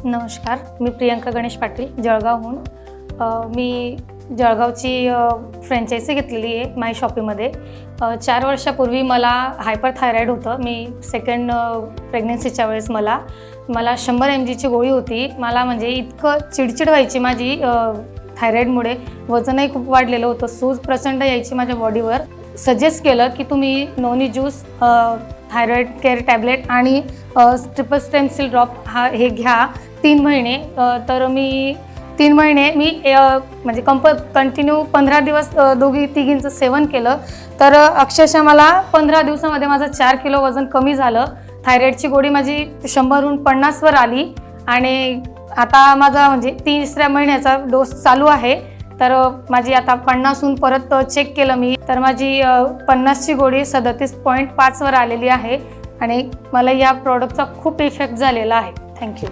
नमस्कार, मी प्रियंका गणेश पाटील जळगावहून. मी जळगावची फ्रँचायझी घेतलेली आहे माय शॉपीमध्ये. 4 वर्षापूर्वी मला हायपरथायरॉईड होतं. मी सेकंड प्रेग्नन्सीच्या वेळेस मला 100 mgची गोळी होती. मला म्हणजे इतकं चिडचिड व्हायची माझी थायरॉईडमुळे. वजनही खूप वाढलेलं होतं, सूज प्रचंड यायची माझ्या बॉडीवर. सजेस्ट केलं की तुम्ही noni juice, thyroid care tablet आणि ट्रिपल स्टेम सेल ड्रॉप हे घ्या 3 महिने. तर मी 3 महिने म्हणजे कंटिन्यू 15 दिवस दोघी तिघींचं सेवन केलं. तर अक्षरशः मला 15 दिवसामध्ये माझं 4 किलो वजन कमी झालं. थायरॉईडची गोळी माझी 100वरून 50वर आली आणि आता माझा म्हणजे 3ऱ्या महिन्याचा डोस चालू आहे. तर माझी आता 50हून परत चेक केलं मी, तर माझी 50ची गोळी 37.5वर आलेली आहे आणि मला या प्रॉडक्टचा खूप इफेक्ट झालेला आहे. थँक्यू.